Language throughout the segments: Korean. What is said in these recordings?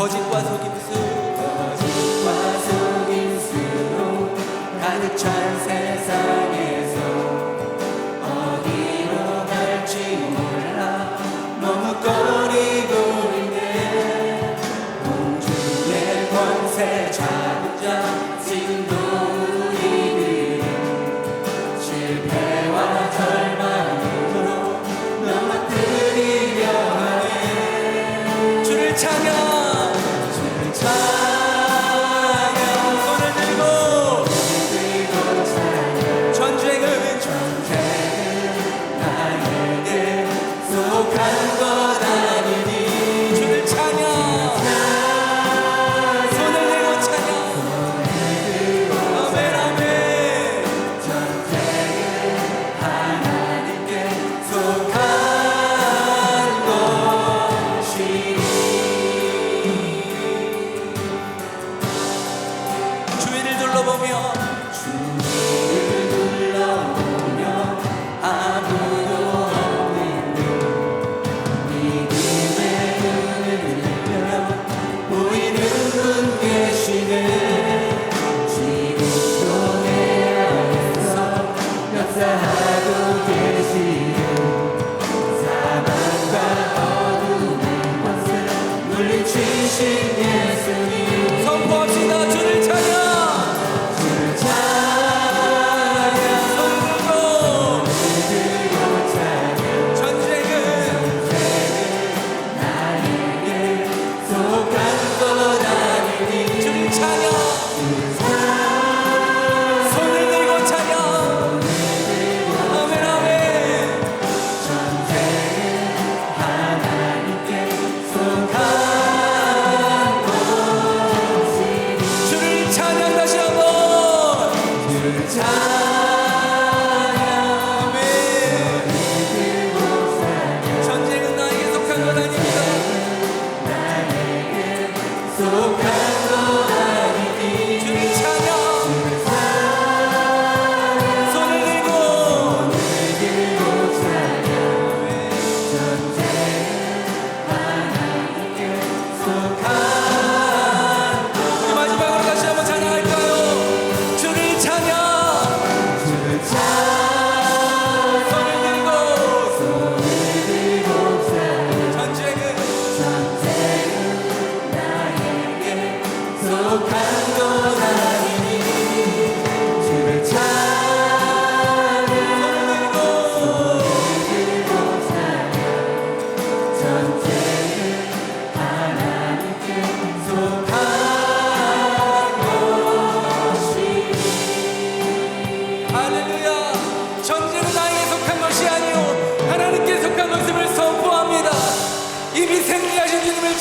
거짓과 속임수로 가득 찬 세상에서 어디로 갈지 몰라 머뭇거리고 있네. 공주의 권세 잡은 자 지금도 우리들은 실패와 절망으로 넘어뜨리려 하네. 주를 찬양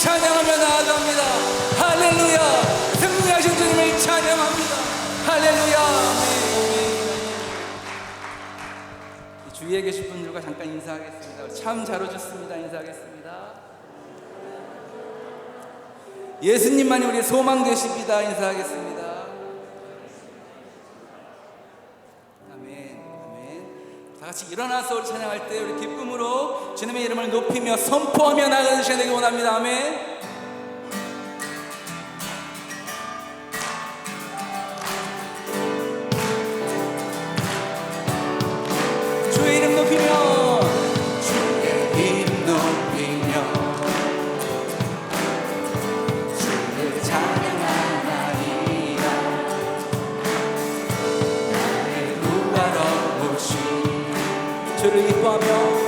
찬양하며 나아갑니다. 할렐루야. 승리하신 주님을 찬양합니다. 할렐루야. 주위에 계신 분들과 잠깐 인사하겠습니다. 참 잘 오셨습니다. 인사하겠습니다. 예수님만이 우리의 소망 되십니다. 인사하겠습니다. 아멘. 아멘. 다 같이 일어나서 우리 찬양할 때 우리 기쁨으로 주님의 이름을 높이며 선포하며 나가주셔야 되기 원합니다. 아멘. 주의 이름 높이며 주의 이름 높이며 주를 찬양하나이다. 나를 구하러 오신 주를 기뻐하며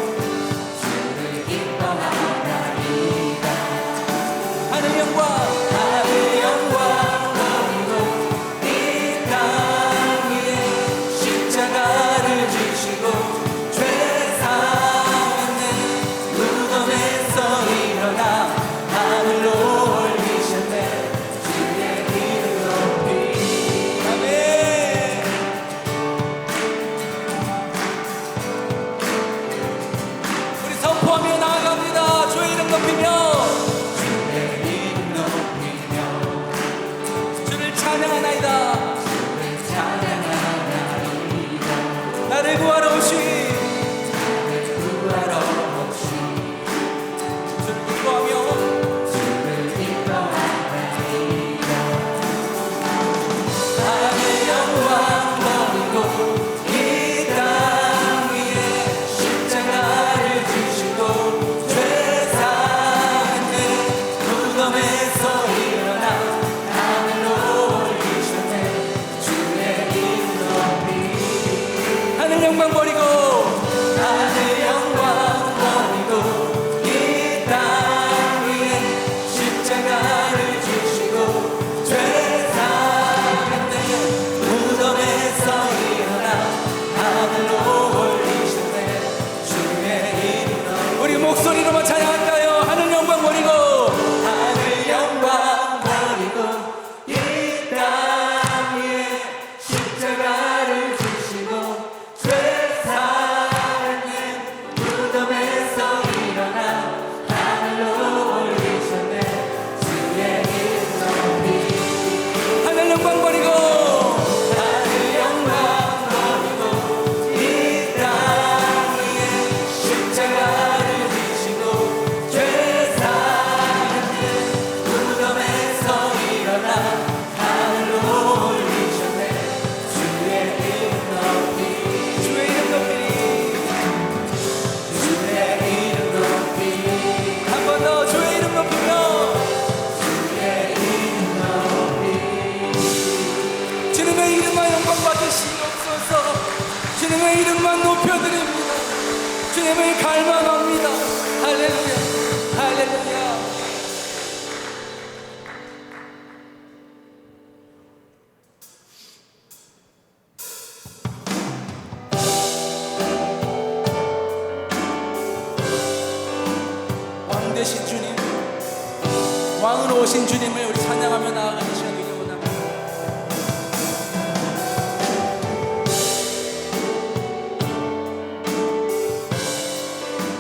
왕으로 오신 주님을 우리 찬양하며 나아가는 시간 되길 원합니다.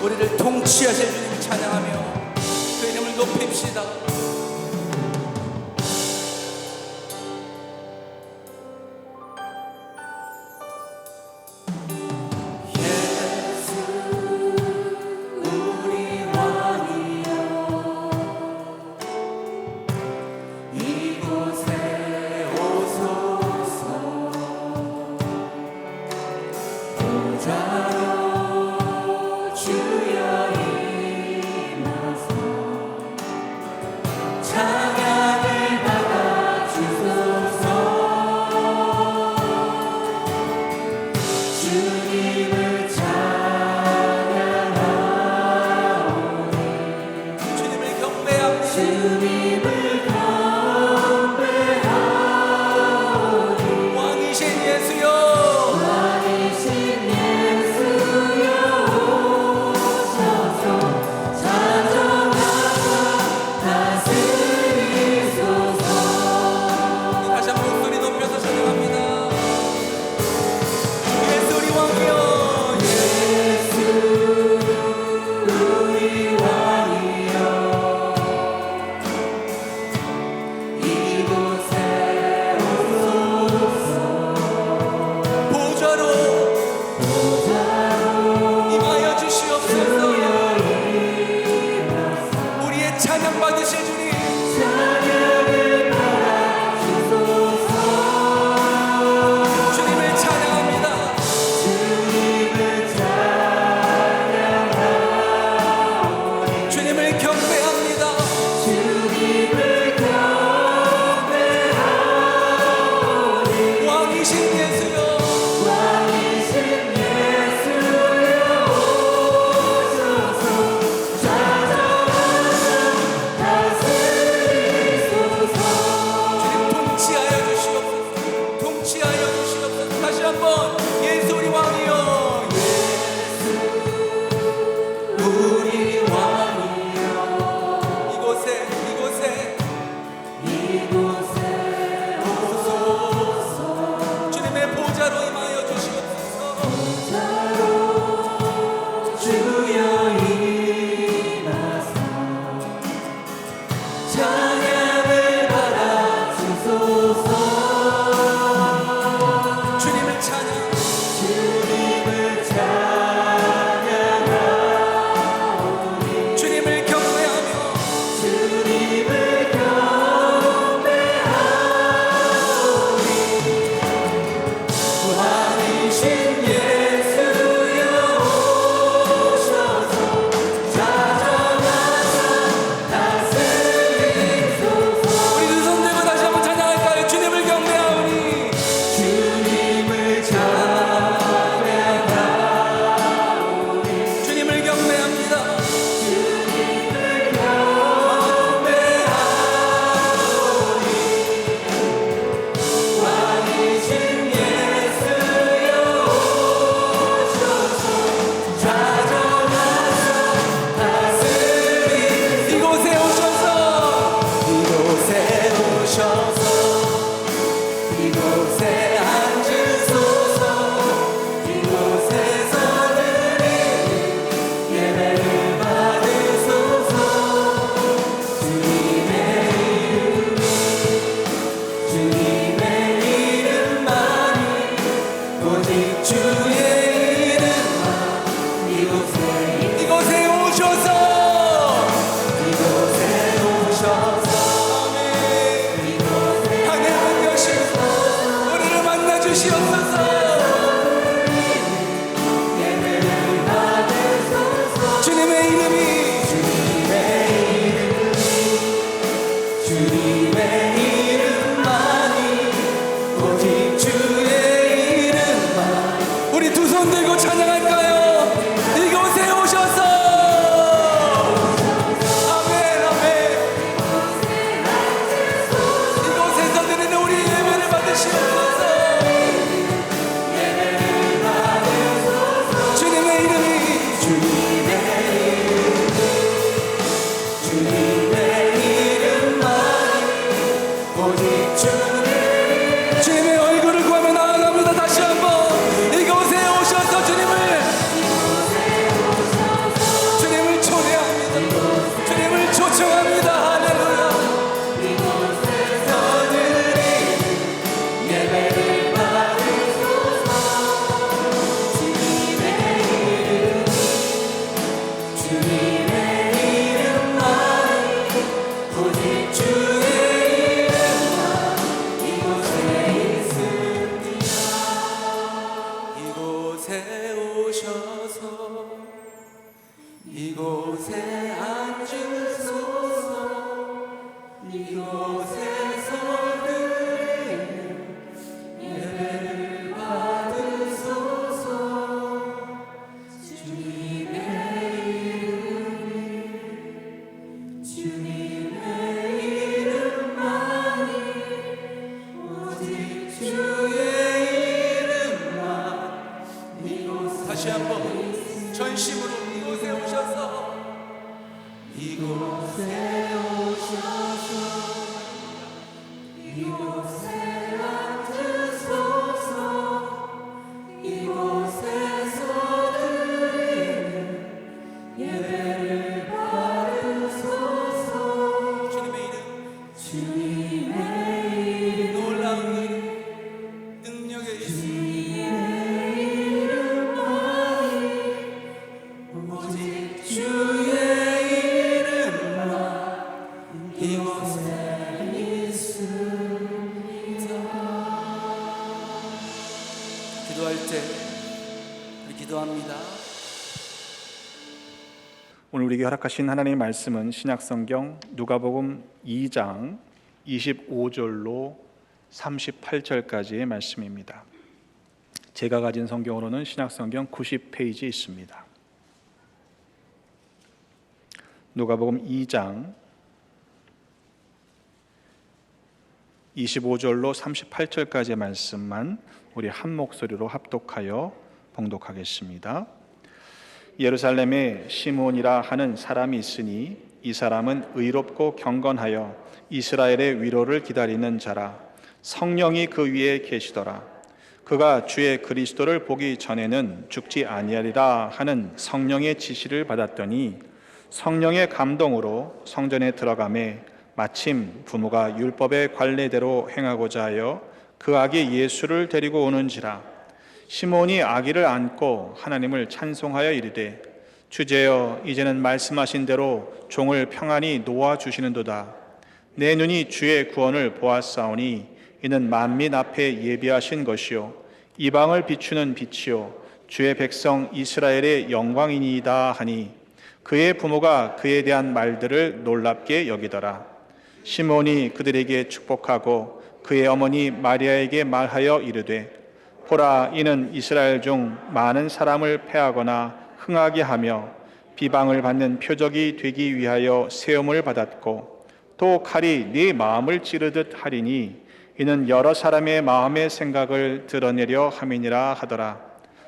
우리를 통치하실 주님을 찬양하며 그 이름을 높입시다. 주님의 이름 주님의 얼굴을 구하며 나아갑니다. 다시 한번 이곳에 오셔서 주님을 초대합니다. 주님을 초청합니다. 할렐루야. 이곳에서 드리는 예배를 받으소서. 주님의 이름만 오직 주의 이름만 이곳에 있습니다. 이곳에 오셔서 이곳에 앉으소서. 이곳에서 드리는 예배를 받으소서. 주님의 이름만이 오직 주의 이름만 이곳. 다시 한번 전심으로 이곳에 오셔서 이곳에 앉으소서. 이곳에서 드리는 예배를 받으소서. 주님의 이름 놀라운 이름 능력의 이름만이 오직 주의 이름만 이곳에 있습니다. 기도할 때 우리 기도합니다. 오늘 우리에게 허락하신 하나님의 말씀은 신약성경 누가복음 2장 25절로 38절까지의 말씀입니다. 제가 가진 성경으로는 신약성경 90페이지에 있습니다. 누가복음 2장 25절로 38절까지의 말씀만 우리 한 목소리로 합독하여 봉독하겠습니다. 예루살렘에 시몬이라 하는 사람이 있으니 이 사람은 의롭고 경건하여 이스라엘의 위로를 기다리는 자라. 성령이 그 위에 계시더라. 그가 주의 그리스도를 보기 전에는 죽지 아니하리라 하는 성령의 지시를 받았더니 성령의 감동으로 성전에 들어가매 마침 부모가 율법의 관례대로 행하고자 하여 그 아기 예수를 데리고 오는지라. 시몬이 아기를 안고 하나님을 찬송하여 이르되 주제여 이제는 말씀하신 대로 종을 평안히 놓아주시는도다. 내 눈이 주의 구원을 보았사오니 이는 만민 앞에 예비하신 것이요 이방을 비추는 빛이요 주의 백성 이스라엘의 영광이니이다 하니 그의 부모가 그에 대한 말들을 놀랍게 여기더라. 시몬이 그들에게 축복하고 그의 어머니 마리아에게 말하여 이르되 보라 이는 이스라엘 중 많은 사람을 패하거나 흥하게 하며 비방을 받는 표적이 되기 위하여 세움을 받았고 또 칼이 네 마음을 찌르듯 하리니 이는 여러 사람의 마음의 생각을 드러내려 함이니라 하더라.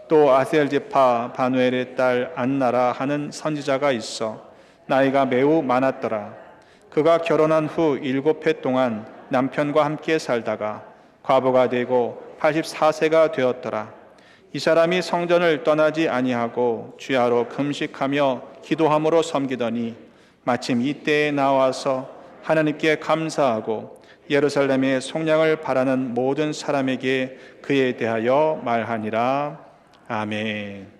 또 아셀 지파 바누엘의 딸 안나라 하는 선지자가 있어 나이가 매우 많았더라. 그가 결혼한 후 7해 동안 남편과 함께 살다가 과부가 되고 84세가 되었더라. 이 사람이 성전을 떠나지 아니하고 주야로 금식하며 기도함으로 섬기더니 마침 이때에 나와서 하나님께 감사하고 예루살렘의 속량을 바라는 모든 사람에게 그에 대하여 말하니라. 아멘.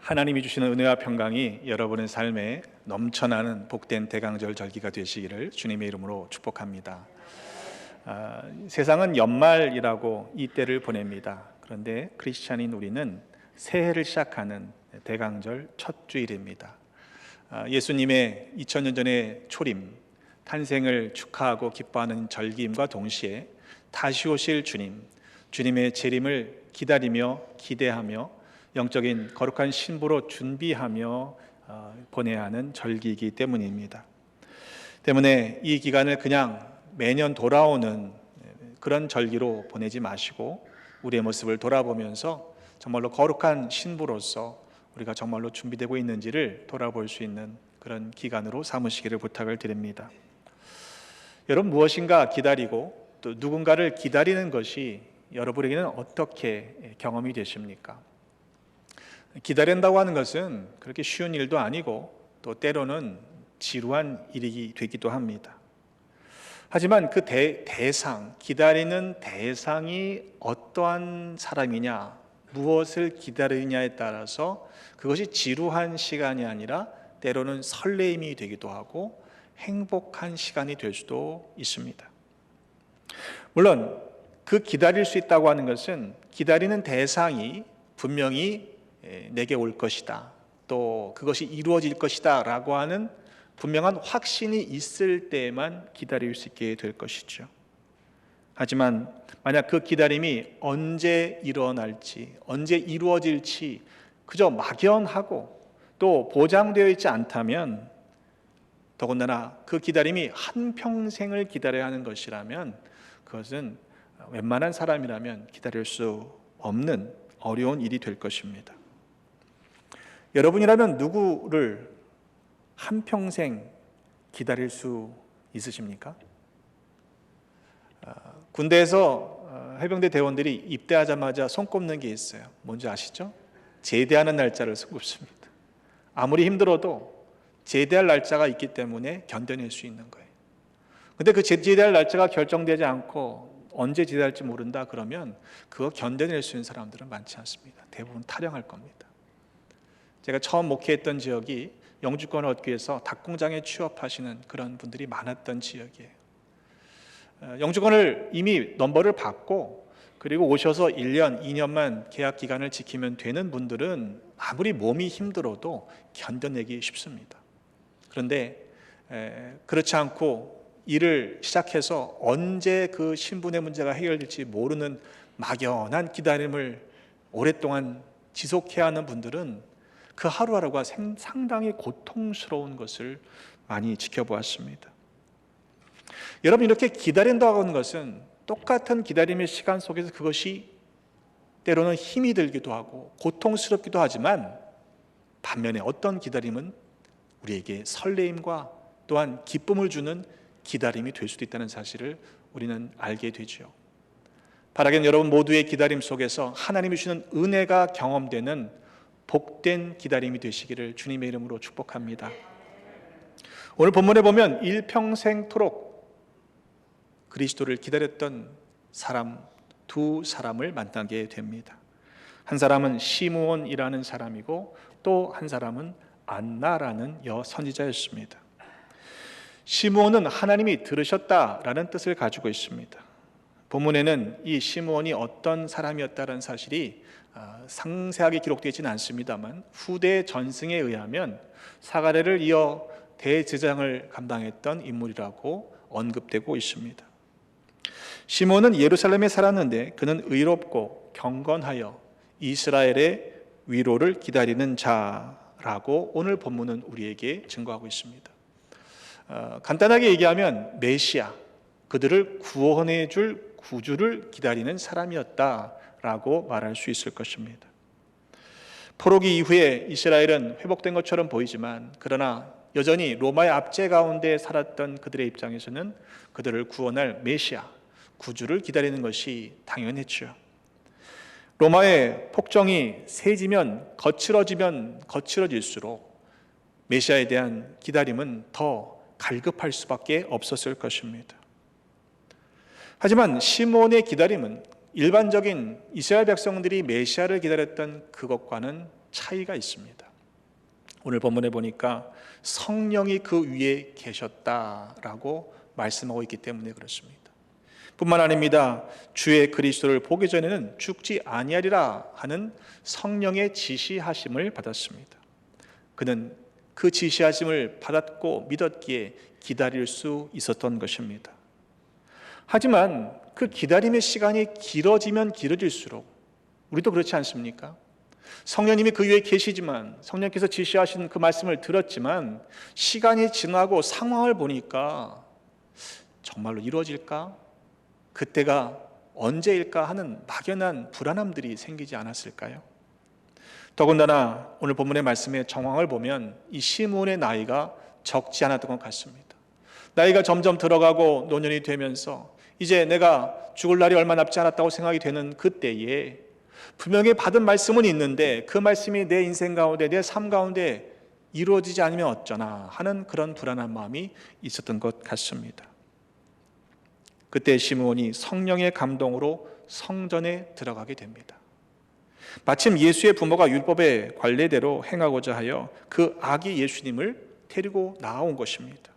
하나님이 주시는 은혜와 평강이 여러분의 삶에 넘쳐나는 복된 대강절 절기가 되시기를 주님의 이름으로 축복합니다. 세상은 연말이라고 이 때를 보냅니다. 그런데 크리스찬인 우리는 새해를 시작하는 대강절 첫 주일입니다. 예수님의 2000년 전의 초림, 탄생을 축하하고 기뻐하는 절기임과 동시에 다시 오실 주님의 재림을 기다리며 기대하며 영적인 거룩한 신부로 준비하며 보내야 하는 절기이기 때문입니다. 때문에 이 기간을 그냥 매년 돌아오는 그런 절기로 보내지 마시고 우리의 모습을 돌아보면서 정말로 거룩한 신부로서 우리가 정말로 준비되고 있는지를 돌아볼 수 있는 그런 기간으로 삼으시기를 부탁을 드립니다. 여러분, 무엇인가 기다리고 또 누군가를 기다리는 것이 여러분에게는 어떻게 경험이 되십니까? 기다린다고 하는 것은 그렇게 쉬운 일도 아니고 또 때로는 지루한 일이 되기도 합니다. 하지만 그 대상, 기다리는 대상이 어떠한 사람이냐, 무엇을 기다리느냐에 따라서 그것이 지루한 시간이 아니라 때로는 설레임이 되기도 하고 행복한 시간이 될 수도 있습니다. 물론 그 기다릴 수 있다고 하는 것은 기다리는 대상이 분명히 내게 올 것이다, 또 그것이 이루어질 것이다 라고 하는 분명한 확신이 있을 때에만 기다릴 수 있게 될 것이죠. 하지만 만약 그 기다림이 언제 일어날지, 언제 이루어질지 그저 막연하고 또 보장되어 있지 않다면, 더군다나 그 기다림이 한평생을 기다려야 하는 것이라면 그것은 웬만한 사람이라면 기다릴 수 없는 어려운 일이 될 것입니다. 여러분이라면 누구를 한평생 기다릴 수 있으십니까? 군대에서 해병대 대원들이 입대하자마자 손꼽는 게 있어요. 뭔지 아시죠? 제대하는 날짜를 손꼽습니다. 아무리 힘들어도 제대할 날짜가 있기 때문에 견뎌낼 수 있는 거예요. 근데 그 제대할 날짜가 결정되지 않고 언제 제대할지 모른다 그러면 그거 견뎌낼 수 있는 사람들은 많지 않습니다. 대부분 탈영할 겁니다. 제가 처음 목회했던 지역이 영주권을 얻기 위해서 닭공장에 취업하시는 그런 분들이 많았던 지역이에요. 영주권을 이미 넘버를 받고 그리고 오셔서 1년, 2년만 계약 기간을 지키면 되는 분들은 아무리 몸이 힘들어도 견뎌내기 쉽습니다. 그런데 그렇지 않고 일을 시작해서 언제 그 신분의 문제가 해결될지 모르는 막연한 기다림을 오랫동안 지속해야 하는 분들은 그 하루하루가 상당히 고통스러운 것을 많이 지켜보았습니다. 여러분, 이렇게 기다린다고 하는 것은 똑같은 기다림의 시간 속에서 그것이 때로는 힘이 들기도 하고 고통스럽기도 하지만 반면에 어떤 기다림은 우리에게 설레임과 또한 기쁨을 주는 기다림이 될 수도 있다는 사실을 우리는 알게 되죠. 바라기는 여러분 모두의 기다림 속에서 하나님이 주시는 은혜가 경험되는 복된 기다림이 되시기를 주님의 이름으로 축복합니다. 오늘 본문에 보면 일평생토록 그리스도를 기다렸던 사람, 두 사람을 만나게 됩니다. 한 사람은 시므온이라는 사람이고 또 한 사람은 안나라는 여선지자였습니다. 시므온은 하나님이 들으셨다라는 뜻을 가지고 있습니다. 본문에는 이 시므온이 어떤 사람이었다는 사실이 상세하게 기록되어 있지는 않습니다만 후대 전승에 의하면 사가랴를 이어 대제사장을 감당했던 인물이라고 언급되고 있습니다. 시므온은 예루살렘에 살았는데 그는 의롭고 경건하여 이스라엘의 위로를 기다리는 자라고 오늘 본문은 우리에게 증거하고 있습니다. 간단하게 얘기하면 메시아, 그들을 구원해 줄 구주를 기다리는 사람이었다라고 말할 수 있을 것입니다. 포로기 이후에 이스라엘은 회복된 것처럼 보이지만 그러나 여전히 로마의 압제 가운데 살았던 그들의 입장에서는 그들을 구원할 메시아, 구주를 기다리는 것이 당연했죠. 로마의 폭정이 세지면 거칠어질수록 메시아에 대한 기다림은 더 갈급할 수밖에 없었을 것입니다. 하지만 시므온의 기다림은 일반적인 이스라엘 백성들이 메시아를 기다렸던 그것과는 차이가 있습니다. 오늘 본문에 보니까 성령이 그 위에 계셨다라고 말씀하고 있기 때문에 그렇습니다. 뿐만 아닙니다. 주의 그리스도를 보기 전에는 죽지 아니하리라 하는 성령의 지시하심을 받았습니다. 그는 그 지시하심을 받았고 믿었기에 기다릴 수 있었던 것입니다. 하지만 그 기다림의 시간이 길어지면 길어질수록 우리도 그렇지 않습니까? 성령님이 그 위에 계시지만, 성령께서 지시하신 그 말씀을 들었지만 시간이 지나고 상황을 보니까 정말로 이루어질까? 그때가 언제일까 하는 막연한 불안함들이 생기지 않았을까요? 더군다나 오늘 본문의 말씀의 정황을 보면 이 시므온의 나이가 적지 않았던 것 같습니다. 나이가 점점 들어가고 노년이 되면서 이제 내가 죽을 날이 얼마 남지 않았다고 생각이 되는 그때에 분명히 받은 말씀은 있는데 그 말씀이 내 인생 가운데, 내 삶 가운데 이루어지지 않으면 어쩌나 하는 그런 불안한 마음이 있었던 것 같습니다. 그때 시므온이 성령의 감동으로 성전에 들어가게 됩니다. 마침 예수의 부모가 율법의 관례대로 행하고자 하여 그 아기 예수님을 데리고 나온 것입니다.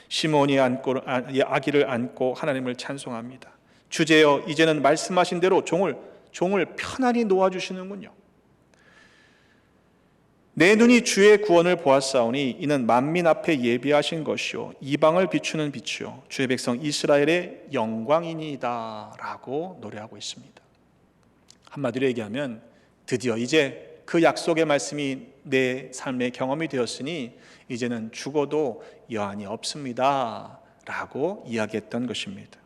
시므온이 아기를 안고 하나님을 찬송합니다. 주제여, 이제는 말씀하신 대로 종을 편안히 놓아주시는군요. 내 눈이 주의 구원을 보았사오니 이는 만민 앞에 예비하신 것이요 이방을 비추는 빛이요 주의 백성 이스라엘의 영광이니이다 라고 노래하고 있습니다. 한마디로 얘기하면 드디어 이제 그 약속의 말씀이 내 삶의 경험이 되었으니 이제는 죽어도 여한이 없습니다 라고 이야기했던 것입니다.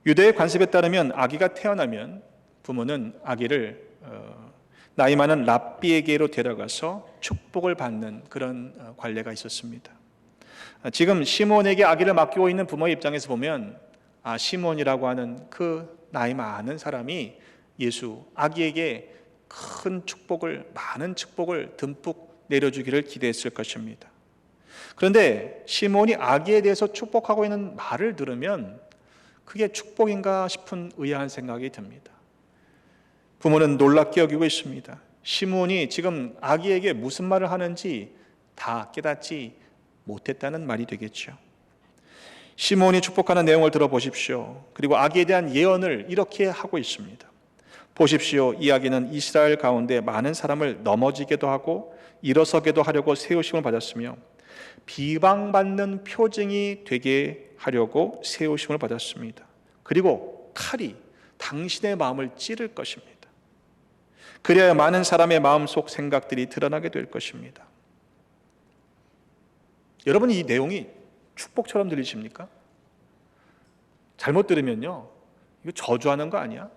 유대의 관습에 따르면 아기가 태어나면 부모는 아기를 나이 많은 랍비에게로 데려가서 축복을 받는 그런 관례가 있었습니다. 지금 시므온에게 아기를 맡기고 있는 부모의 입장에서 보면 시므온이라고 하는 그 나이 많은 사람이 예수 아기에게 큰 축복을, 많은 축복을 듬뿍 내려주기를 기대했을 것입니다. 그런데 시므온이 아기에 대해서 축복하고 있는 말을 들으면 그게 축복인가 싶은 의아한 생각이 듭니다. 부모는 놀랍게 여기고 있습니다. 시므온이 지금 아기에게 무슨 말을 하는지 다 깨닫지 못했다는 말이 되겠죠. 시므온이 축복하는 내용을 들어보십시오. 그리고 아기에 대한 예언을 이렇게 하고 있습니다. 보십시오. 이 아기는 이스라엘 가운데 많은 사람을 넘어지게도 하고 일어서게도 하려고 세우심을 받았으며 비방받는 표징이 되게 하려고 세우심을 받았습니다. 그리고 칼이 당신의 마음을 찌를 것입니다. 그래야 많은 사람의 마음속 생각들이 드러나게 될 것입니다. 여러분, 이 내용이 축복처럼 들리십니까? 잘못 들으면요, 이거 저주하는 거 아니야?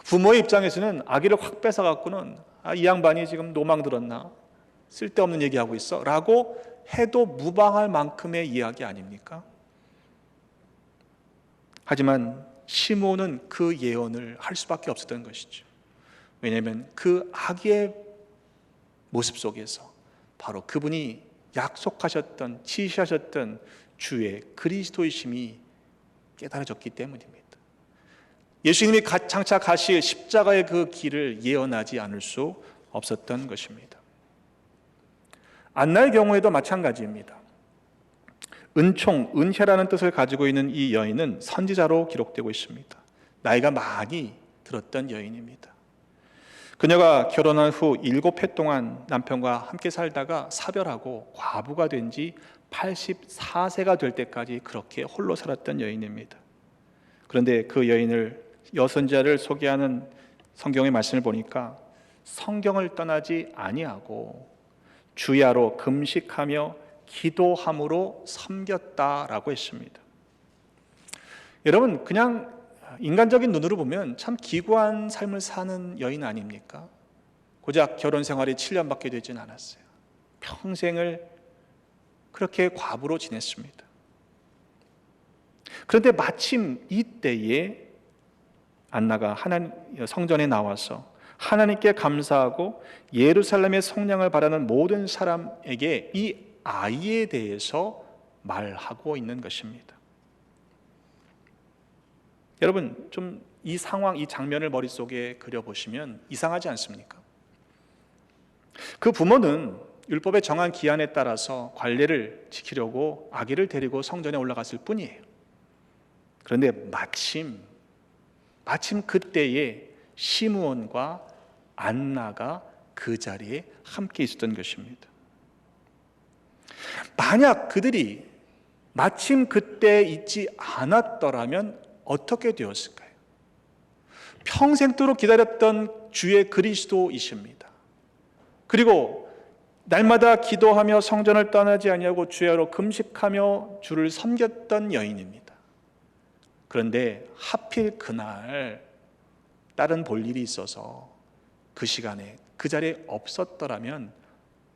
부모의 입장에서는 아기를 확 뺏어갖고는 이 양반이 지금 노망 들었나? 쓸데없는 얘기하고 있어 라고 해도 무방할 만큼의 이야기 아닙니까? 하지만 시므온은 그 예언을 할 수밖에 없었던 것이죠. 왜냐하면 그 아기의 모습 속에서 바로 그분이 약속하셨던, 지시하셨던 주의 그리스도이심이 깨달아졌기 때문입니다. 예수님이 장차 가실 십자가의 그 길을 예언하지 않을 수 없었던 것입니다. 안나의 경우에도 마찬가지입니다. 은총, 은혜라는 뜻을 가지고 있는 이 여인은 선지자로 기록되고 있습니다. 나이가 많이 들었던 여인입니다. 그녀가 결혼한 후 7해 동안 남편과 함께 살다가 사별하고 과부가 된 지 84세가 될 때까지 그렇게 홀로 살았던 여인입니다. 그런데 그 여선자를 소개하는 성경의 말씀을 보니까 성경을 떠나지 아니하고 주야로 금식하며 기도함으로 섬겼다라고 했습니다. 여러분, 그냥 인간적인 눈으로 보면 참 기구한 삶을 사는 여인 아닙니까? 고작 결혼 생활이 7년밖에 되진 않았어요. 평생을 그렇게 과부로 지냈습니다. 그런데 마침 이때에 안나가 성전에 나와서 하나님께 감사하고 예루살렘의 성령을 바라는 모든 사람에게 이 아이에 대해서 말하고 있는 것입니다. 여러분, 좀 이 상황, 이 장면을 머릿속에 그려보시면 이상하지 않습니까? 그 부모는 율법의 정한 기한에 따라서 관례를 지키려고 아기를 데리고 성전에 올라갔을 뿐이에요. 그런데 마침 그때에 시므온과 안나가 그 자리에 함께 있었던 것입니다. 만약 그들이 마침 그때 있지 않았더라면 어떻게 되었을까요? 평생도록 기다렸던 주의 그리스도이십니다. 그리고 날마다 기도하며 성전을 떠나지 아니하고 주야로 금식하며 주를 섬겼던 여인입니다. 그런데 하필 그날 다른 볼 일이 있어서 그 시간에 그 자리에 없었더라면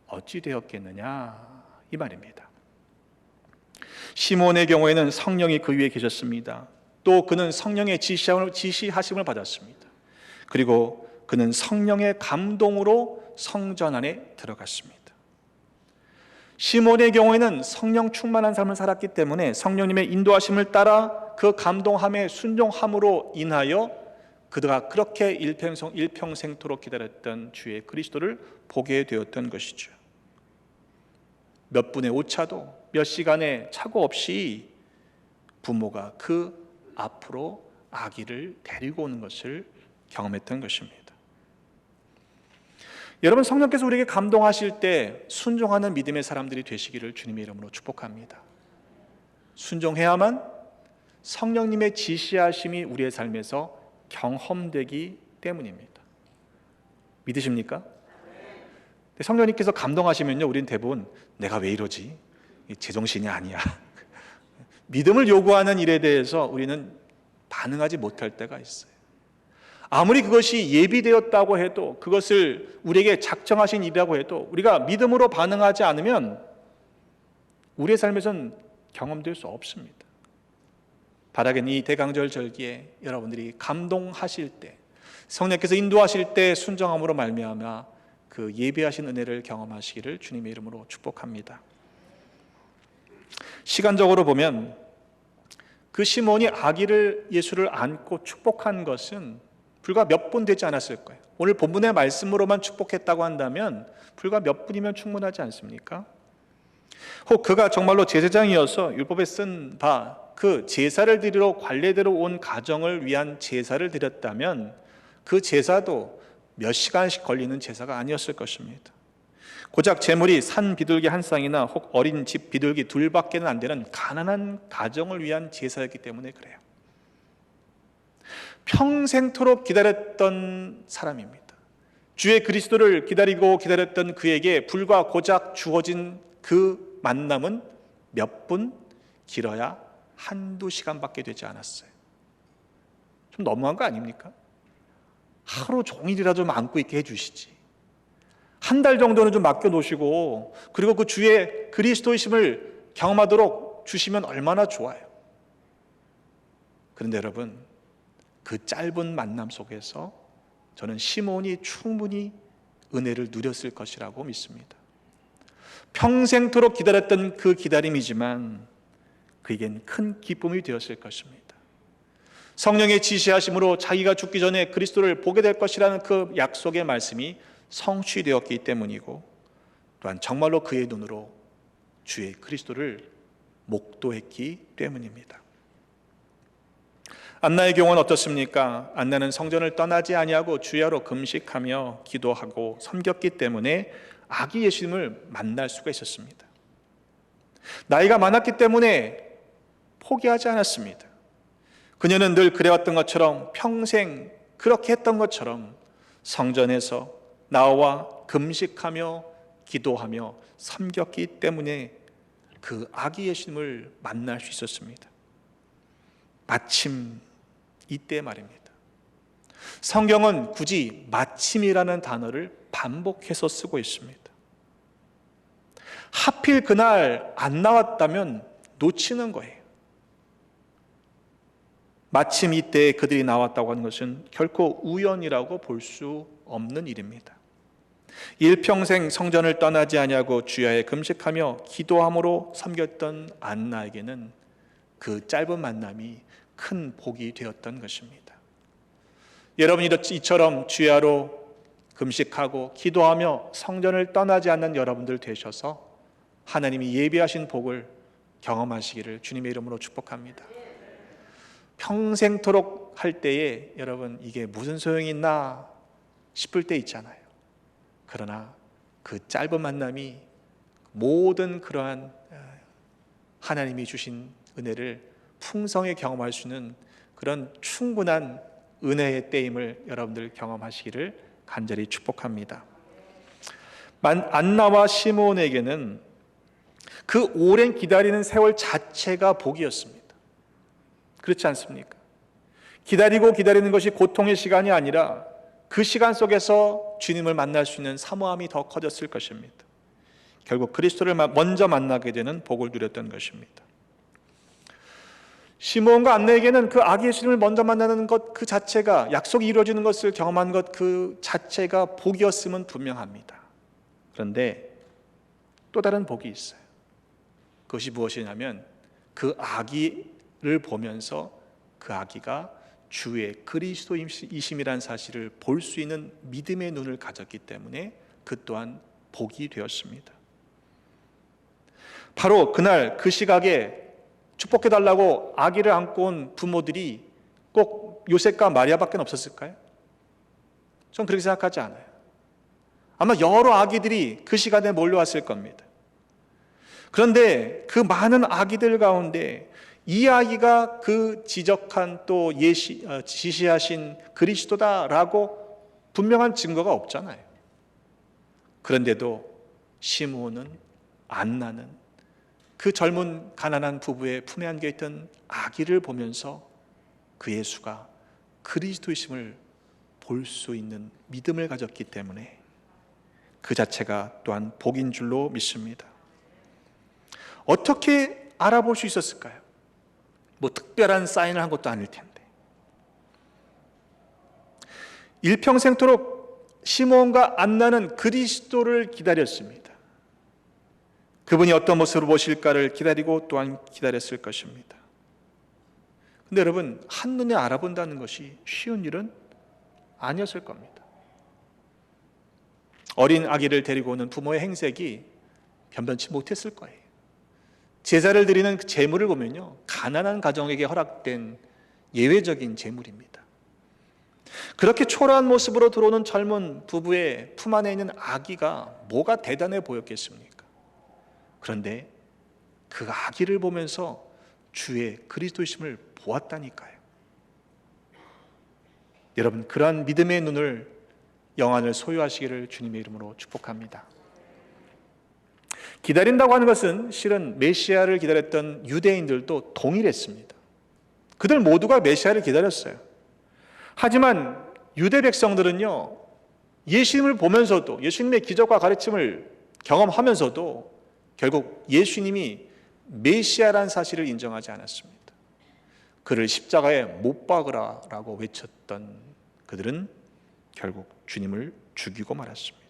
어찌 되었겠느냐 이 말입니다. 시몬의 경우에는 성령이 그 위에 계셨습니다. 또 그는 성령의 지시하심을 받았습니다. 그리고 그는 성령의 감동으로 성전 안에 들어갔습니다. 시몬의 경우에는 성령 충만한 삶을 살았기 때문에 성령님의 인도하심을 따라 그 감동함에 순종함으로 인하여 그가 그렇게 일평생토록 기다렸던 주의 그리스도를 보게 되었던 것이죠. 몇 분의 오차도 몇 시간의 착오 없이 부모가 그 앞으로 아기를 데리고 오는 것을 경험했던 것입니다. 여러분, 성령께서 우리에게 감동하실 때 순종하는 믿음의 사람들이 되시기를 주님의 이름으로 축복합니다. 순종해야만 성령님의 지시하심이 우리의 삶에서 경험되기 때문입니다. 믿으십니까? 성령님께서 감동하시면요, 우리는 대부분 내가 왜 이러지? 제정신이 아니야. 믿음을 요구하는 일에 대해서 우리는 반응하지 못할 때가 있어요. 아무리 그것이 예비되었다고 해도, 그것을 우리에게 작정하신 일이라고 해도 우리가 믿음으로 반응하지 않으면 우리의 삶에서는 경험될 수 없습니다. 바라기는 이 대강절 절기에 여러분들이 감동하실 때, 성령께서 인도하실 때 순종함으로 말미암아 그 예비하신 은혜를 경험하시기를 주님의 이름으로 축복합니다. 시간적으로 보면 그 시몬이 아기를 예수를 안고 축복한 것은 불과 몇 분 되지 않았을 거예요. 오늘 본문의 말씀으로만 축복했다고 한다면 불과 몇 분이면 충분하지 않습니까? 혹 그가 정말로 제사장이어서 율법에 쓴 바 그 제사를 드리러 관례대로 온 가정을 위한 제사를 드렸다면 그 제사도 몇 시간씩 걸리는 제사가 아니었을 것입니다. 고작 제물이 산 비둘기 한 쌍이나 혹 어린 집 비둘기 둘밖에는 안 되는 가난한 가정을 위한 제사였기 때문에 그래요. 평생토록 기다렸던 사람입니다. 주의 그리스도를 기다렸던 그에게 불과 고작 주어진 그 만남은 몇 분, 길어야 한두 시간밖에 되지 않았어요. 좀 너무한 거 아닙니까? 하루 종일이라도 좀 안고 있게 해주시지. 한 달 정도는 좀 맡겨놓으시고, 그리고 그 주의 그리스도이심을 경험하도록 주시면 얼마나 좋아요. 그런데 여러분, 그 짧은 만남 속에서 저는 시몬이 충분히 은혜를 누렸을 것이라고 믿습니다. 평생토록 기다렸던 그 기다림이지만 그에겐 큰 기쁨이 되었을 것입니다. 성령의 지시하심으로 자기가 죽기 전에 그리스도를 보게 될 것이라는 그 약속의 말씀이 성취되었기 때문이고, 또한 정말로 그의 눈으로 주의 그리스도를 목도했기 때문입니다. 안나의 경우는 어떻습니까? 안나는 성전을 떠나지 아니하고 주야로 금식하며 기도하고 섬겼기 때문에 아기 예수님을 만날 수가 있었습니다. 나이가 많았기 때문에 포기하지 않았습니다. 그녀는 늘 그래왔던 것처럼, 평생 그렇게 했던 것처럼 성전에서 나와 금식하며 기도하며 섬겼기 때문에 그 아기 예수님을 만날 수 있었습니다. 마침 이때 말입니다. 성경은 굳이 마침이라는 단어를 반복해서 쓰고 있습니다. 하필 그날 안 나왔다면 놓치는 거예요. 마침 이때 그들이 나왔다고 하는 것은 결코 우연이라고 볼 수 없는 일입니다. 일평생 성전을 떠나지 아니하고 주야에 금식하며 기도함으로 섬겼던 안나에게는 그 짧은 만남이 큰 복이 되었던 것입니다. 여러분이 이처럼 주야로 금식하고 기도하며 성전을 떠나지 않는 여러분들 되셔서 하나님이 예비하신 복을 경험하시기를 주님의 이름으로 축복합니다. 평생토록 할 때에 여러분 이게 무슨 소용이 있나 싶을 때 있잖아요. 그러나 그 짧은 만남이 모든 그러한 하나님이 주신 은혜를 풍성히 경험할 수 있는 그런 충분한 은혜의 때임을 여러분들 경험하시기를 간절히 축복합니다. 안나와 시므온에게는 그 오랜 기다리는 세월 자체가 복이었습니다. 그렇지 않습니까? 기다리고 기다리는 것이 고통의 시간이 아니라 그 시간 속에서 주님을 만날 수 있는 사모함이 더 커졌을 것입니다. 결국 그리스도를 먼저 만나게 되는 복을 누렸던 것입니다. 시므온과 안나에게는 그 아기 예수님을 먼저 만나는 것 그 자체가, 약속이 이루어지는 것을 경험한 것 그 자체가 복이었음은 분명합니다. 그런데 또 다른 복이 있어요. 그것이 무엇이냐면 그 아기를 보면서 그 아기가 주의 그리스도이심이라는 사실을 볼 수 있는 믿음의 눈을 가졌기 때문에 그 또한 복이 되었습니다. 바로 그날 그 시각에 축복해달라고 아기를 안고 온 부모들이 꼭 요셉과 마리아밖에 없었을까요? 전 그렇게 생각하지 않아요. 아마 여러 아기들이 그 시간에 몰려왔을 겁니다. 그런데 그 많은 아기들 가운데 이 아기가 그 지적한 또 지시하신 그리스도다라고 분명한 증거가 없잖아요. 그런데도 시므온은, 안나는 그 젊은 가난한 부부의 품에 안겨있던 아기를 보면서 그 예수가 그리스도이심을 볼 수 있는 믿음을 가졌기 때문에 그 자체가 또한 복인 줄로 믿습니다. 어떻게 알아볼 수 있었을까요? 뭐 특별한 사인을 한 것도 아닐 텐데. 일평생토록 시므온과 안나는 그리스도를 기다렸습니다. 그분이 어떤 모습으로 보실까를 기다리고 또한 기다렸을 것입니다. 근데 여러분, 한눈에 알아본다는 것이 쉬운 일은 아니었을 겁니다. 어린 아기를 데리고 오는 부모의 행색이 변변치 못했을 거예요. 제사를 드리는 그 제물을 보면요, 가난한 가정에게 허락된 예외적인 제물입니다. 그렇게 초라한 모습으로 들어오는 젊은 부부의 품 안에 있는 아기가 뭐가 대단해 보였겠습니까? 그런데 그 아기를 보면서 주의 그리스도이심을 보았다니까요. 여러분, 그러한 믿음의 눈을, 영안을 소유하시기를 주님의 이름으로 축복합니다. 기다린다고 하는 것은 실은 메시아를 기다렸던 유대인들도 동일했습니다. 그들 모두가 메시아를 기다렸어요. 하지만 유대 백성들은요, 예수님을 보면서도, 예수님의 기적과 가르침을 경험하면서도 결국 예수님이 메시아라는 사실을 인정하지 않았습니다. 그를 십자가에 못 박으라라고 외쳤던 그들은 결국 주님을 죽이고 말았습니다.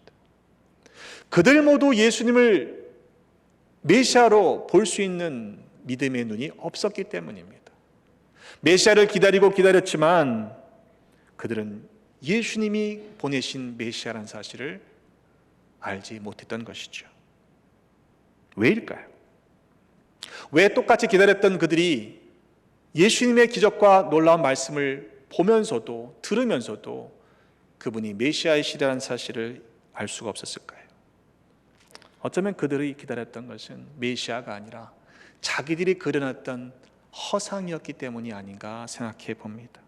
그들 모두 예수님을 메시아로 볼 수 있는 믿음의 눈이 없었기 때문입니다. 메시아를 기다리고 기다렸지만 그들은 예수님이 보내신 메시아라는 사실을 알지 못했던 것이죠. 왜일까요? 왜 똑같이 기다렸던 그들이 예수님의 기적과 놀라운 말씀을 보면서도 들으면서도 그분이 메시아이시라는 사실을 알 수가 없었을까요? 어쩌면 그들이 기다렸던 것은 메시아가 아니라 자기들이 그려놨던 허상이었기 때문이 아닌가 생각해 봅니다.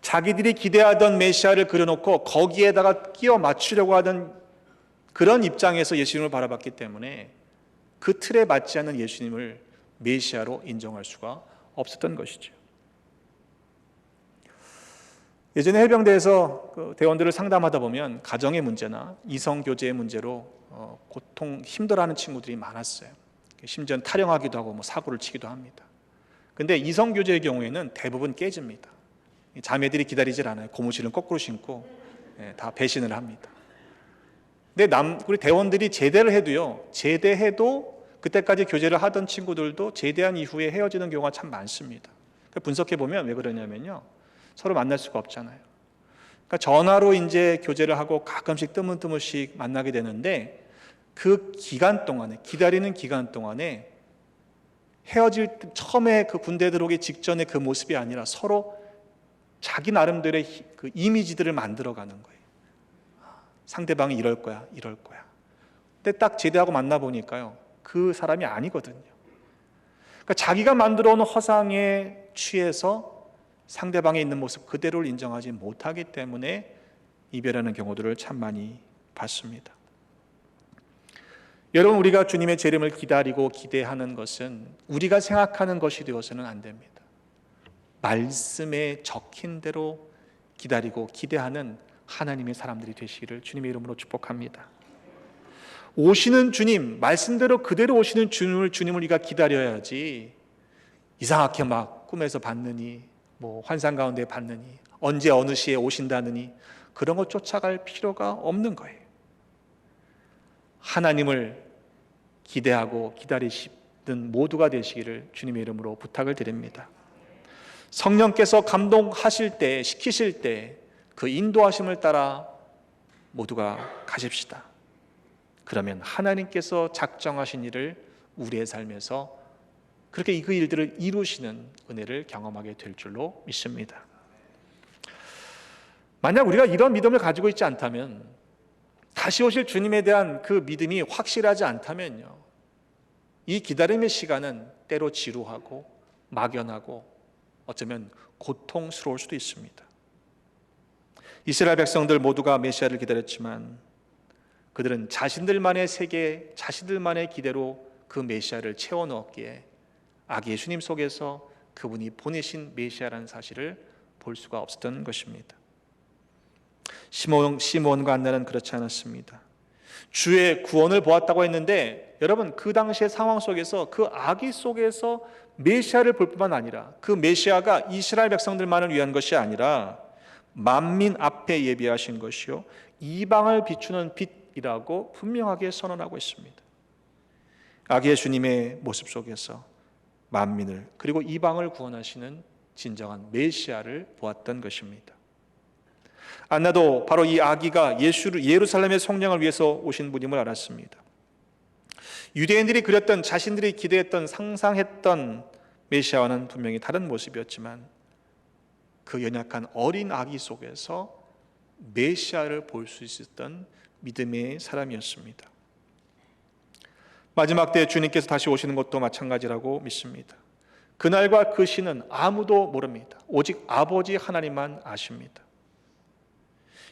자기들이 기대하던 메시아를 그려놓고 거기에다가 끼워 맞추려고 하던 그런 입장에서 예수님을 바라봤기 때문에 그 틀에 맞지 않는 예수님을 메시아로 인정할 수가 없었던 것이죠. 예전에 해병대에서 대원들을 상담하다 보면 가정의 문제나 이성교제의 문제로 고통, 힘들어하는 친구들이 많았어요. 심지어 탈영하기도 하고 사고를 치기도 합니다. 그런데 이성교제의 경우에는 대부분 깨집니다. 자매들이 기다리질 않아요. 고무신을 거꾸로 신고 다 배신을 합니다. 근데 우리 대원들이 제대를 해도요, 제대해도 그때까지 교제를 하던 친구들도 제대한 이후에 헤어지는 경우가 참 많습니다. 분석해 보면 왜 그러냐면요, 서로 만날 수가 없잖아요. 그러니까 전화로 이제 교제를 하고 가끔씩 뜨문뜨문씩 만나게 되는데 그 기간 동안에, 기다리는 기간 동안에 헤어질 때 처음에 그 군대 들어오기 직전에 그 모습이 아니라 서로 자기 나름대로의 그 이미지들을 만들어가는 거예요. 상대방이 이럴 거야, 이럴 거야. 근데 딱 제대하고 만나보니까요, 그 사람이 아니거든요. 그러니까 자기가 만들어 놓은 허상에 취해서 상대방에 있는 모습 그대로를 인정하지 못하기 때문에 이별하는 경우들을 참 많이 봤습니다. 여러분, 우리가 주님의 재림을 기다리고 기대하는 것은 우리가 생각하는 것이 되어서는 안 됩니다. 말씀에 적힌 대로 기다리고 기대하는 하나님의 사람들이 되시기를 주님의 이름으로 축복합니다. 오시는 주님, 말씀대로 그대로 오시는 주님을 우리가 기다려야지 이상하게 막 꿈에서 봤느니 뭐 환상 가운데 봤느니 언제 어느 시에 오신다느니 그런 것 쫓아갈 필요가 없는 거예요. 하나님을 기대하고 기다리시는 모두가 되시기를 주님의 이름으로 부탁을 드립니다. 성령께서 감동하실 때, 시키실 때 그 인도하심을 따라 모두가 가십시다. 그러면 하나님께서 작정하신 일을 우리의 삶에서 그렇게 그 일들을 이루시는 은혜를 경험하게 될 줄로 믿습니다. 만약 우리가 이런 믿음을 가지고 있지 않다면, 다시 오실 주님에 대한 그 믿음이 확실하지 않다면요, 이 기다림의 시간은 때로 지루하고 막연하고 어쩌면 고통스러울 수도 있습니다. 이스라엘 백성들 모두가 메시아를 기다렸지만 그들은 자신들만의 세계, 자신들만의 기대로 그 메시아를 채워 넣었기에 아기 예수님 속에서 그분이 보내신 메시아라는 사실을 볼 수가 없었던 것입니다. 시므온과 안나는 그렇지 않았습니다. 주의 구원을 보았다고 했는데 여러분, 그 당시의 상황 속에서 그 아기 속에서 메시아를 볼 뿐만 아니라 그 메시아가 이스라엘 백성들만을 위한 것이 아니라 만민 앞에 예비하신 것이요 이방을 비추는 빛이라고 분명하게 선언하고 있습니다. 아기 예수님의 모습 속에서 만민을 그리고 이방을 구원하시는 진정한 메시아를 보았던 것입니다. 안나도 바로 이 아기가 예루살렘의 성령을 위해서 오신 분임을 알았습니다. 유대인들이 그렸던, 자신들이 기대했던, 상상했던 메시아와는 분명히 다른 모습이었지만 그 연약한 어린 아기 속에서 메시아를 볼 수 있었던 믿음의 사람이었습니다. 마지막 때 주님께서 다시 오시는 것도 마찬가지라고 믿습니다. 그날과 그 시는 아무도 모릅니다. 오직 아버지 하나님만 아십니다.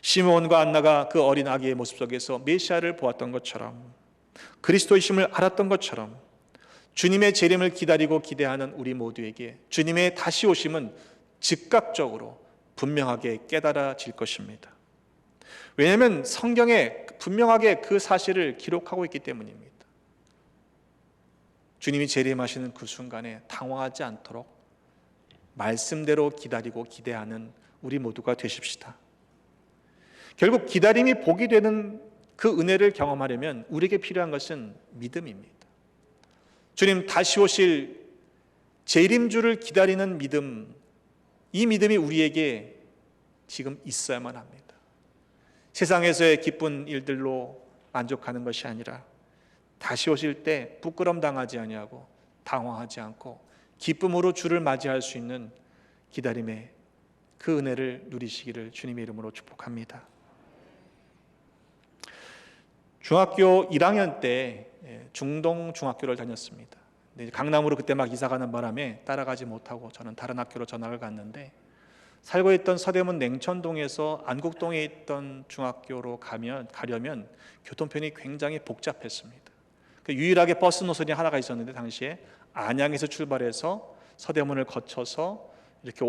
시므온과 안나가 그 어린 아기의 모습 속에서 메시아를 보았던 것처럼, 그리스도이심을 알았던 것처럼 주님의 재림을 기다리고 기대하는 우리 모두에게 주님의 다시 오심은 즉각적으로 분명하게 깨달아질 것입니다. 왜냐하면 성경에 분명하게 그 사실을 기록하고 있기 때문입니다. 주님이 재림하시는 그 순간에 당황하지 않도록 말씀대로 기다리고 기대하는 우리 모두가 되십시다. 결국 기다림이 복이 되는 그 은혜를 경험하려면 우리에게 필요한 것은 믿음입니다. 주님 다시 오실 재림주를 기다리는 믿음, 이 믿음이 우리에게 지금 있어야만 합니다. 세상에서의 기쁜 일들로 만족하는 것이 아니라 다시 오실 때 부끄럼 당하지 아니하고 당황하지 않고 기쁨으로 주를 맞이할 수 있는 기다림의 그 은혜를 누리시기를 주님의 이름으로 축복합니다. 중학교 1학년 때 중동 중학교를 다녔습니다. 강남으로 그때 막 이사 가는 바람에 따라가지 못하고 저는 다른 학교로 전학을 갔는데, 살고 있던 서대문 냉천동에서 안국동에 있던 중학교로 가려면 교통편이 굉장히 복잡했습니다. 유일하게 버스 노선이 하나가 있었는데 당시에 안양에서 출발해서 서대문을 거쳐서 이렇게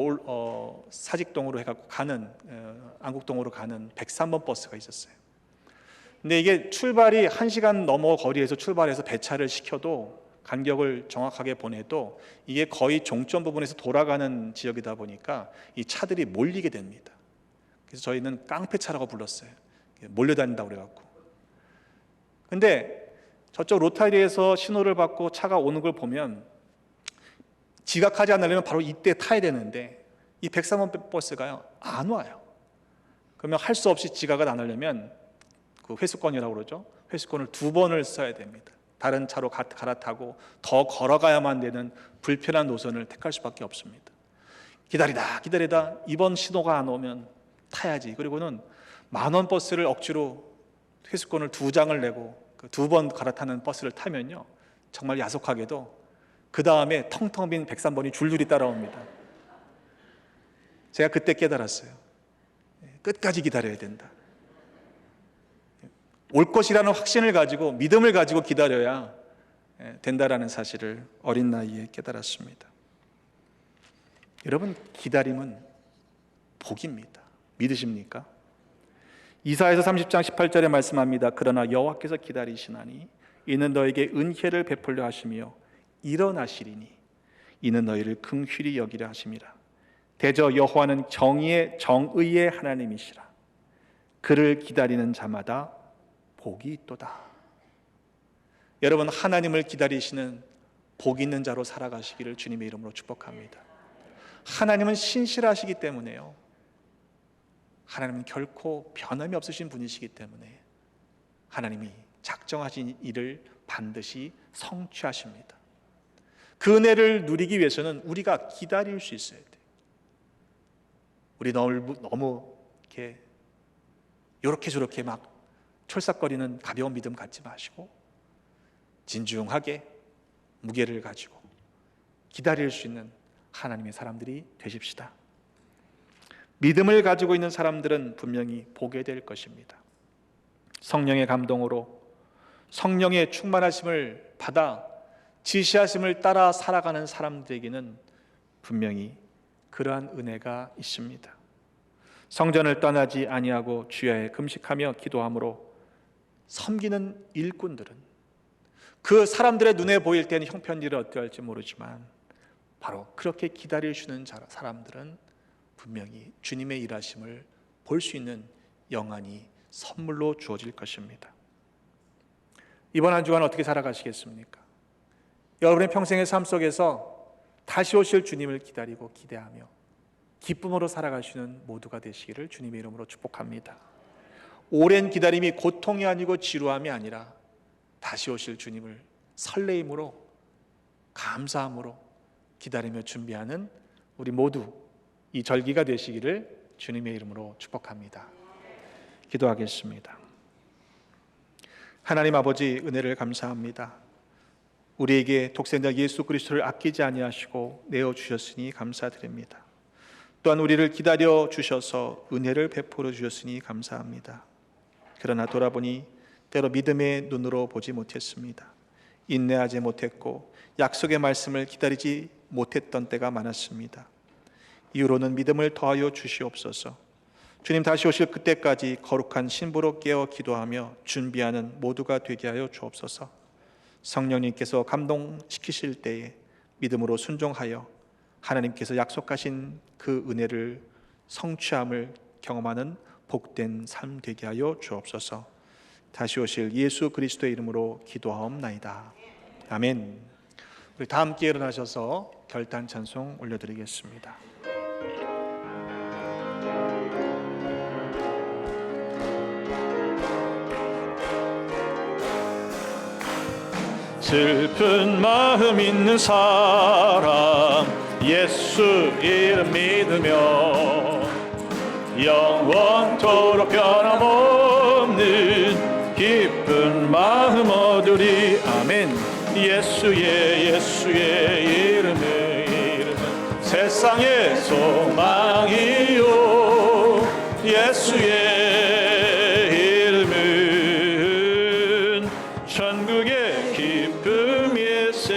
사직동으로 해갖고 가는 안국동으로 가는 103번 버스가 있었어요. 근데 이게 출발이 1시간 넘어 거리에서 출발해서 배차를 시켜도 간격을 정확하게 보내도 이게 거의 종점 부분에서 돌아가는 지역이다 보니까 이 차들이 몰리게 됩니다. 그래서 저희는 깡패차라고 불렀어요. 몰려다닌다고 그래갖고. 근데 저쪽 로타리에서 신호를 받고 차가 오는 걸 보면 지각하지 않으려면 바로 이때 타야 되는데 이 103번 버스가요 안 와요. 그러면 할 수 없이 지각을 안 하려면 그 회수권이라고 그러죠. 회수권을 2번을 써야 됩니다. 다른 차로 갈아타고 더 걸어가야만 되는 불편한 노선을 택할 수밖에 없습니다. 기다리다 이번 신호가 안 오면 타야지. 그리고는 10,000원 버스를 억지로 회수권을 2장을 내고 그 2번 갈아타는 버스를 타면요, 정말 야속하게도 그 다음에 텅텅 빈 103번이 줄줄이 따라옵니다. 제가 그때 깨달았어요. 끝까지 기다려야 된다. 올 것이라는 확신을 가지고, 믿음을 가지고 기다려야 된다라는 사실을 어린 나이에 깨달았습니다. 여러분, 기다림은 복입니다. 믿으십니까? 이사야서 30장 18절에 말씀합니다. 그러나 여호와께서 기다리시나니 이는 너에게 은혜를 베풀려 하시며 일어나시리니 이는 너희를 긍휼히 여기려 하심이라. 대저 여호와는 정의의 하나님이시라. 그를 기다리는 자마다 복이 있도다. 여러분, 하나님을 기다리시는 복 있는 자로 살아가시기를 주님의 이름으로 축복합니다. 하나님은 신실하시기 때문에요. 하나님은 결코 변함이 없으신 분이시기 때문에 하나님이 작정하신 일을 반드시 성취하십니다. 그 은혜를 누리기 위해서는 우리가 기다릴 수 있어야 돼요. 우리 너무 이렇게 저렇게 막 철삭거리는 가벼운 믿음 갖지 마시고 진중하게 무게를 가지고 기다릴 수 있는 하나님의 사람들이 되십시다. 믿음을 가지고 있는 사람들은 분명히 보게 될 것입니다. 성령의 감동으로 성령의 충만하심을 받아 지시하심을 따라 살아가는 사람들에게는 분명히 그러한 은혜가 있습니다. 성전을 떠나지 아니하고 주야에 금식하며 기도함으로 섬기는 일꾼들은 그 사람들의 눈에 보일 때는 형편일이 어떠할지 모르지만 바로 그렇게 기다려주는 사람들은 분명히 주님의 일하심을 볼 수 있는 영안이 선물로 주어질 것입니다. 이번 한 주간 어떻게 살아가시겠습니까? 여러분의 평생의 삶 속에서 다시 오실 주님을 기다리고 기대하며 기쁨으로 살아가시는 모두가 되시기를 주님의 이름으로 축복합니다. 오랜 기다림이 고통이 아니고 지루함이 아니라 다시 오실 주님을 설레임으로 감사함으로 기다리며 준비하는 우리 모두 이 절기가 되시기를 주님의 이름으로 축복합니다. 기도하겠습니다. 하나님 아버지, 은혜를 감사합니다. 우리에게 독생자 예수 그리스도를 아끼지 아니하시고 내어주셨으니 감사드립니다. 또한 우리를 기다려 주셔서 은혜를 베풀어 주셨으니 감사합니다. 그러나 돌아보니 때로 믿음의 눈으로 보지 못했습니다. 인내하지 못했고 약속의 말씀을 기다리지 못했던 때가 많았습니다. 이후로는 믿음을 더하여 주시옵소서. 주님 다시 오실 그때까지 거룩한 신부로 깨어 기도하며 준비하는 모두가 되게 하여 주옵소서. 성령님께서 감동시키실 때에 믿음으로 순종하여 하나님께서 약속하신 그 은혜를 성취함을 경험하는 복된 삶 되게 하여 주옵소서. 다시 오실 예수 그리스도의 이름으로 기도하옵나이다. 아멘. 우리 다 함께 일어나셔서 결단 찬송 올려드리겠습니다. 슬픈 마음 있는 사람 예수 이름 믿으며 영원토록 변함없는 기쁜 마음 얻으리. 아멘. 예수의 이름은 세상의 소망이요 예수의 이름은 천국의 기쁨일세.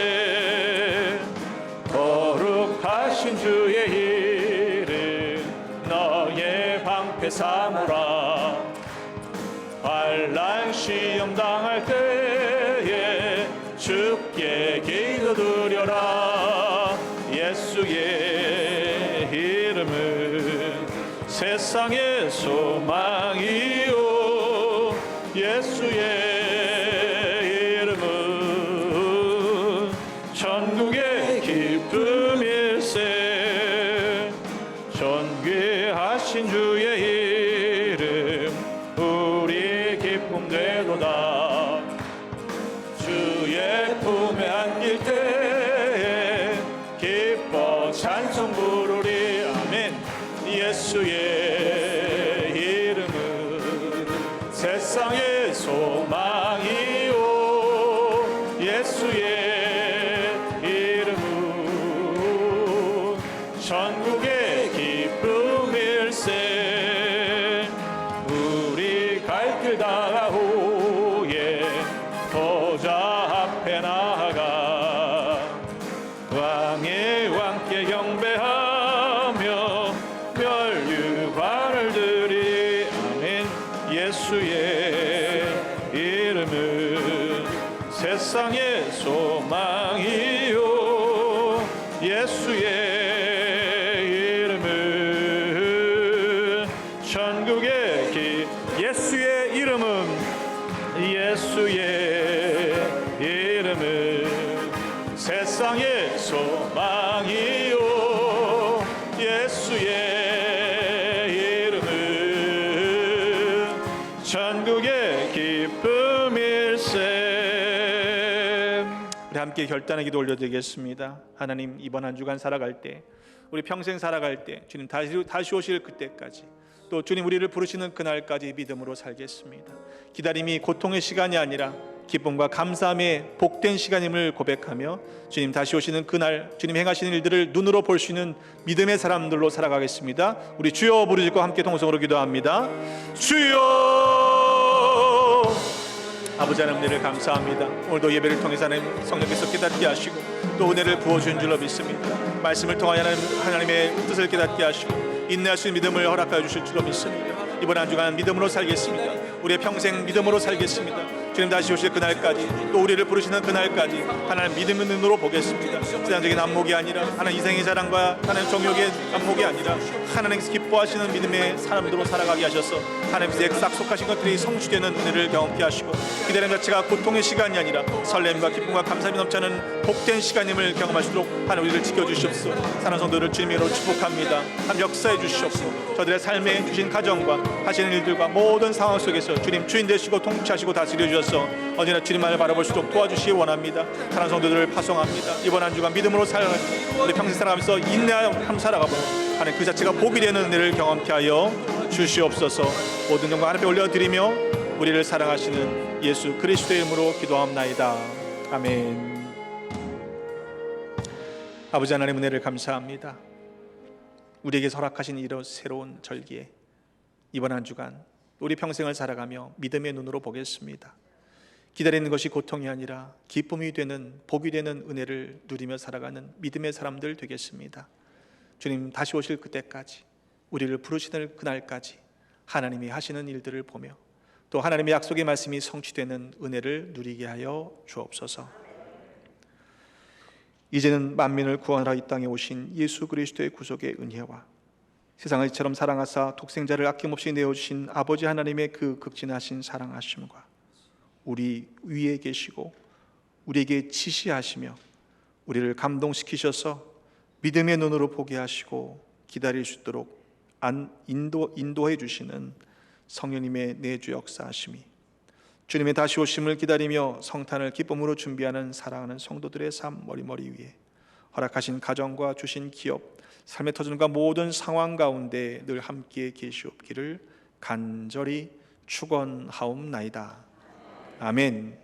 거룩하신 주의 이름 너의 방패 삼으라. 환난 시험 당할 때에 주께 기도드려라. 예수의 이름은 세상의 소망이요 예수의 이름은 천국의 기쁨일세. 존귀하신 주의 이름 되로다. 주의 품에 안길 때에 기뻐 찬송 부르리. 아멘. 예수의 이름은 세상의 소망이요, 예수의 이름은 전국의 기쁨일세. 우리 갈 길 다가오예 보좌 앞에 나아가 왕의 왕께 경배하며 멸류관을 드리. 아멘. 예수의 이름은 세상의 소망이요, 예수의 이름은 천국의 길. 예수의 이름은, 예수의 이름은 세상의 소망이요, 예수의 이름은 천국의 기쁨일세. 우리 함께 결단의 기도 올려드리겠습니다. 하나님, 이번 한 주간 살아갈 때, 우리 평생 살아갈 때 주님 다시 오실 그때까지, 또 주님 우리를 부르시는 그날까지 믿음으로 살겠습니다. 기다림이 고통의 시간이 아니라 기쁨과 감사함의 복된 시간임을 고백하며 주님 다시 오시는 그날 주님 행하시는 일들을 눈으로 볼 수 있는 믿음의 사람들로 살아가겠습니다. 우리 주여 부르짖고 함께 통성으로 기도합니다. 주여. 아버지 하나님, 은혜를 감사합니다. 오늘도 예배를 통해서 하나님 성령께서 깨닫게 하시고 또 은혜를 부어주신 줄로 믿습니다. 말씀을 통하여 하나님의 뜻을 깨닫게 하시고 인내할 수 있는 믿음을 허락하여 주실 줄로 믿습니다. 이번 한 주간 믿음으로 살겠습니다. 우리의 평생 믿음으로 살겠습니다. 주님 다시 오실 그날까지, 또 우리를 부르시는 그날까지 하나님 믿음의 눈으로 보겠습니다. 세상적인 안목이 아니라 하나님 이생의 자랑과 하나님 정욕의 안목이 아니라 하나님께서 기뻐하시는 믿음의 사람들로 살아가게 하셔서 하나님께서 약속하신 것들이 성취되는 은혜를 경험케 하시고 기다림 자체가 고통의 시간이 아니라 설렘과 기쁨과 감사함이 넘치는 복된 시간임을 경험하시도록 하나님 우리를 지켜주시옵소서. 사랑하는 성도를 주님의 이름으로 축복합니다. 하나님 역사해 주시옵소서. 저들의 삶에 주신 가정과 하시는 일들과 모든 상황 속에서 주님 주인 되시고 통치하시고 다스려 주셔서 언제나 주님만을 바라볼 수 있도록 도와주시기 원합니다. 사랑하는 성도들을 파송합니다. 이번 한 주간 믿음으로 살아갈 우리 평생 살아가면서 인내하며 살아가고 하나님 그 자체가 복이 되는 은혜를 경험케 하여 주시옵소서. 모든 영광 하나님께 올려드리며 우리를 사랑하시는 예수 그리스도의 이름으로 기도합나이다. 아멘. 아버지 하나님, 은혜를 감사합니다. 우리에게 허락하신 이런 새로운 절기에 이번 한 주간 우리 평생을 살아가며 믿음의 눈으로 보겠습니다. 기다리는 것이 고통이 아니라 기쁨이 되는, 복이 되는 은혜를 누리며 살아가는 믿음의 사람들 되겠습니다. 주님 다시 오실 그때까지, 우리를 부르시는 그날까지 하나님이 하시는 일들을 보며 또 하나님의 약속의 말씀이 성취되는 은혜를 누리게 하여 주옵소서. 이제는 만민을 구원하러 이 땅에 오신 예수 그리스도의 구속의 은혜와 세상을 이처럼 사랑하사 독생자를 아낌없이 내어주신 아버지 하나님의 그 극진하신 사랑하심과 우리 위에 계시고 우리에게 지시하시며 우리를 감동시키셔서 믿음의 눈으로 보게 하시고 기다릴 수 있도록 인도해 주시는 성령님의 내주 역사하심이, 주님의 다시 오심을 기다리며 성탄을 기쁨으로 준비하는 사랑하는 성도들의 삶 머리머리 위에 허락하신 가정과 주신 기업, 삶의 터전과 모든 상황 가운데 늘 함께 계시옵기를 간절히 축원하옵나이다. 아멘.